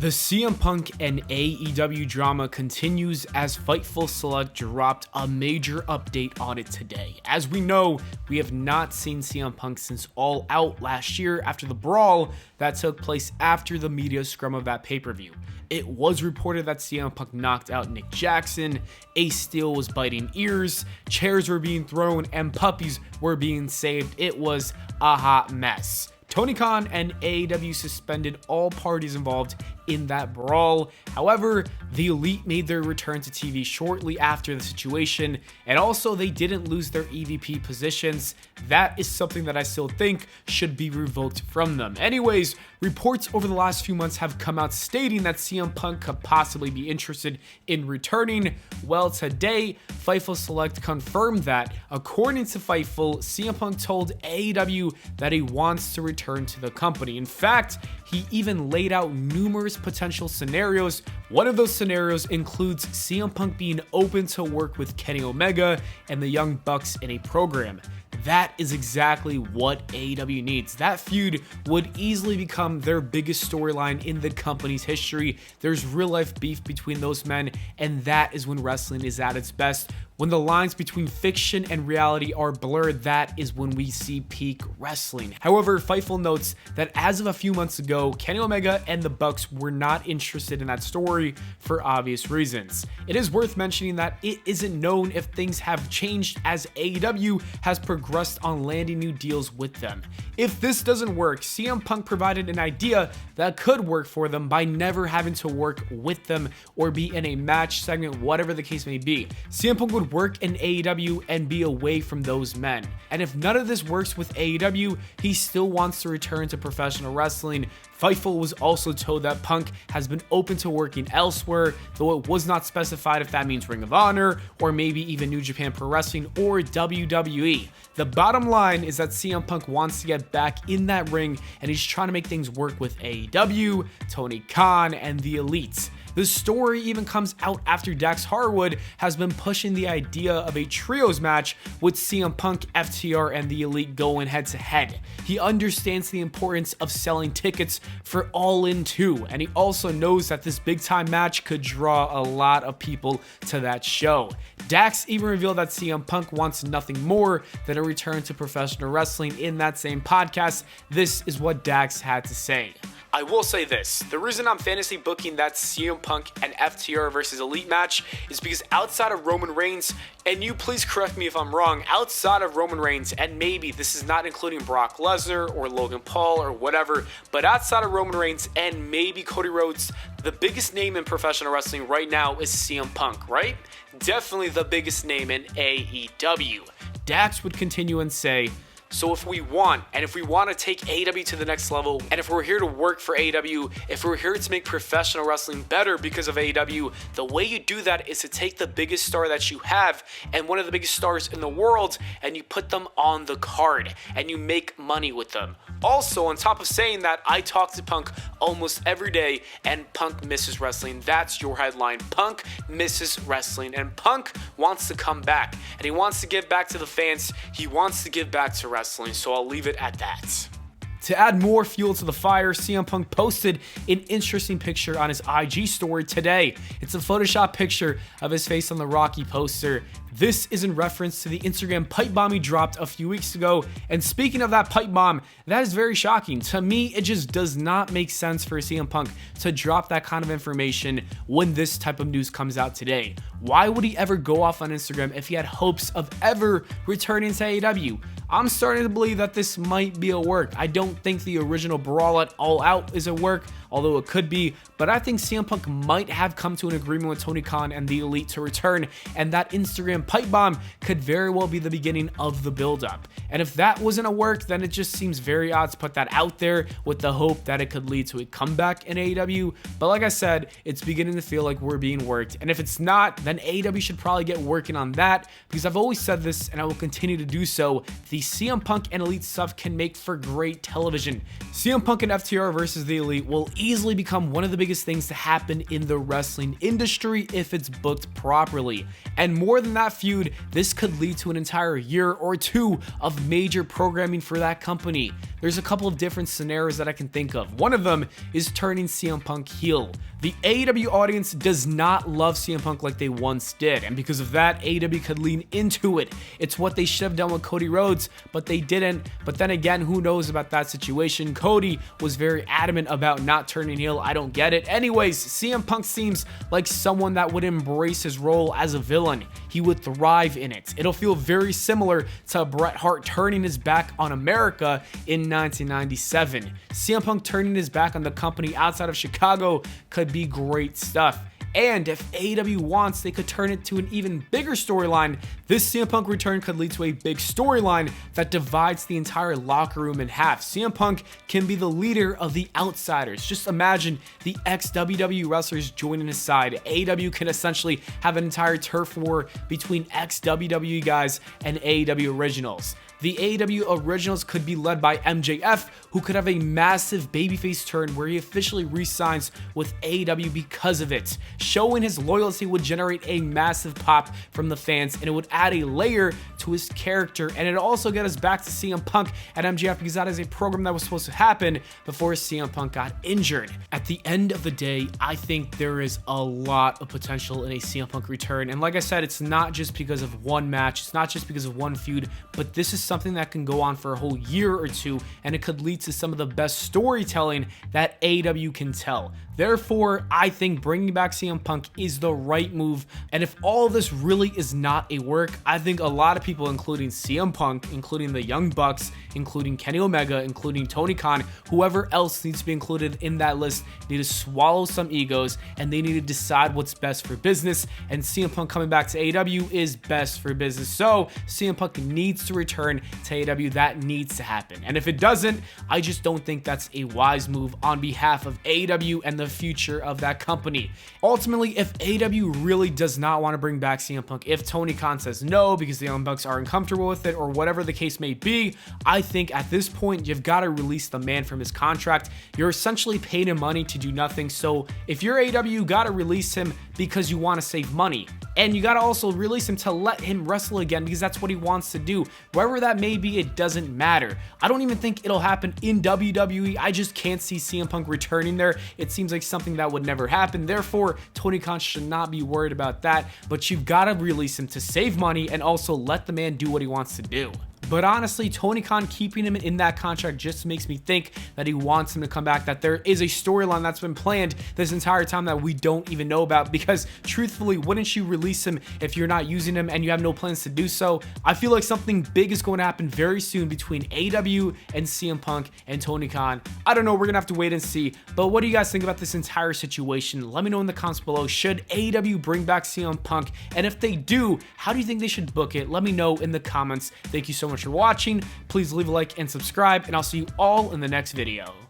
The CM Punk and AEW drama continues as Fightful Select dropped a major update on it today. As we know, we have not seen CM Punk since All Out last year after the brawl that took place after the media scrum of that pay-per-view. It was reported that CM Punk knocked out Nick Jackson, Steele was biting ears, chairs were being thrown, and puppies were being saved. It was a hot mess. Khan and AEW suspended all parties involved in that brawl. However, the Elite made their return to TV shortly after the situation, and also they didn't lose their EVP positions. That is something that I still think should be revoked from them. Anyways, reports over the last few months have come out stating that CM Punk could possibly be interested in returning. Well, today, Fightful Select confirmed that, according to Fightful, CM Punk told AEW that he wants to return to the company. In fact, he even laid out numerous potential scenarios. One of those scenarios includes CM Punk being open to work with Kenny Omega and the Young Bucks in a program. That is exactly what AEW needs. That feud would easily become their biggest storyline in the company's history. There's real life beef between those men, and that is when wrestling is at its best. When the lines between fiction and reality are blurred, that is when we see peak wrestling. However, Fightful notes that as of a few months ago, Kenny Omega and the Bucks were not interested in that story for obvious reasons. It is worth mentioning that it isn't known if things have changed as AEW has progressed on landing new deals with them. If this doesn't work, CM Punk provided an idea that could work for them by never having to work with them or be in a match segment, whatever the case may be. CM Punk would work in AEW and be away from those men. And if none of this works with AEW, he still wants to return to professional wrestling. Fightful was also told that Punk has been open to working elsewhere, though it was not specified if that means Ring of Honor or maybe even New Japan Pro Wrestling or WWE. The bottom line is that CM Punk wants to get back in that ring, and he's trying to make things work with AEW, Khan, and the Elite. The story even comes out after Dax Harwood has been pushing the idea of a trios match with CM Punk, FTR, and the Elite going head to head. He understands the importance of selling tickets for All In 2, and he also knows that this big time match could draw a lot of people to that show. Dax even revealed that CM Punk wants nothing more than a return to professional wrestling in that same podcast. This is what Dax had to say. I will say this, the reason I'm fantasy booking that CM Punk and FTR versus Elite match is because outside of Roman Reigns, and you please correct me if I'm wrong, outside of Roman Reigns, and maybe this is not including Brock Lesnar or Logan Paul or whatever, but outside of Roman Reigns and maybe Cody Rhodes, the biggest name in professional wrestling right now is CM Punk, right? Definitely the biggest name in AEW. Dax would continue and say, so if we want to take AEW to the next level, and if we're here to work for AEW, if we're here to make professional wrestling better because of AEW, the way you do that is to take the biggest star that you have and one of the biggest stars in the world, and you put them on the card and you make money with them. Also, on top of saying that, I talk to Punk almost every day, and Punk misses wrestling. That's your headline. Punk misses wrestling, and Punk wants to come back, and he wants to give back to the fans. He wants to give back to wrestling, so I'll leave it at that. To add more fuel to the fire, CM Punk posted an interesting picture on his IG story today. It's a Photoshop picture of his face on the Rocky poster. This is in reference to the Instagram pipe bomb he dropped a few weeks ago. And speaking of that pipe bomb, that is very shocking. To me, it just does not make sense for CM Punk to drop that kind of information when this type of news comes out today. Why would he ever go off on Instagram if he had hopes of ever returning to AEW? I'm starting to believe that this might be a work. I don't think the original brawl at All Out is a work, although it could be, but I think CM Punk might have come to an agreement with Khan and the Elite to return, and that Instagram pipe bomb could very well be the beginning of the build-up. And if that wasn't a work, then it just seems very odd to put that out there with the hope that it could lead to a comeback in AEW, but like I said, it's beginning to feel like we're being worked, and if it's not, then AEW should probably get working on that, because I've always said this, and I will continue to do so, the CM Punk and Elite stuff can make for great television. CM Punk and FTR versus the Elite will easily become one of the biggest things to happen in the wrestling industry if it's booked properly. And more than that feud, this could lead to an entire year or two of major programming for that company. there's a couple of different scenarios that I can think of. One of them is turning CM Punk heel. The AEW audience does not love CM Punk like they once did, and because of that, AEW could lean into it. It's what they should have done with Cody Rhodes, but they didn't. But then again, who knows about that situation? Cody was very adamant about not turning heel. I don't get it. Anyways, CM Punk seems like someone that would embrace his role as a villain. He would thrive in it. It'll feel very similar to Bret Hart turning his back on America in 1997. CM Punk turning his back on the company outside of Chicago could be great stuff. And if AEW wants, they could turn it to an even bigger storyline. This CM Punk return could lead to a big storyline that divides the entire locker room in half. CM Punk can be the leader of the outsiders. Just imagine the ex-WWE wrestlers joining his side. AEW can essentially have an entire turf war between ex-WWE guys and AEW originals. The AEW originals could be led by MJF, who could have a massive babyface turn where he officially re-signs with AEW because of it. Showing his loyalty would generate a massive pop from the fans, and it would add a layer to his character, and it also get us back to CM Punk and MJF because that is a program that was supposed to happen before CM Punk got injured. At the end of the day, I think there is a lot of potential in a CM Punk return, and like I said, it's not just because of one match, it's not just because of one feud, but this is something that can go on for a whole year or two, and it could lead to some of the best storytelling that AEW can tell. Therefore, I think bringing back CM Punk is the right move, and if all of this really is not a work, I think a lot of people, including CM Punk, including the Young Bucks, including Kenny Omega, including Tony Khan, whoever else needs to be included in that list, need to swallow some egos, and they need to decide what's best for business, and CM Punk coming back to AEW is best for business. So CM Punk needs to return to AEW. That needs to happen, and if it doesn't, I just don't think that's a wise move on behalf of AEW and the future of that company. Ultimately, if AEW really does not want to bring back CM Punk, if Tony Khan says no because the Young Bucks are uncomfortable with it or whatever the case may be, I think at this point you've got to release the man from his contract. You're essentially paying him money to do nothing, so if you're AEW, you got to release him because you want to save money, and you got to also release him to let him wrestle again because that's what he wants to do. Wherever that may be, it doesn't matter. I don't even think it'll happen in WWE. I just can't see CM Punk returning there. It seems like something that would never happen. Therefore, Tony Khan should not be worried about that, but you've got to release him to save money and also let the man do what he wants to do. But honestly, Tony Khan keeping him in that contract just makes me think that he wants him to come back, that there is a storyline that's been planned this entire time that we don't even know about, because truthfully, wouldn't you release him if you're not using him and you have no plans to do so? I feel like something big is going to happen very soon between AEW and CM Punk and Tony Khan. I don't know, we're going to have to wait and see, but what do you guys think about this entire situation? Let me know in the comments below. Should AEW bring back CM Punk? And if they do, how do you think they should book it? Let me know in the comments. Thank you so much for watching. Please leave a like and subscribe, and I'll see you all in the next video.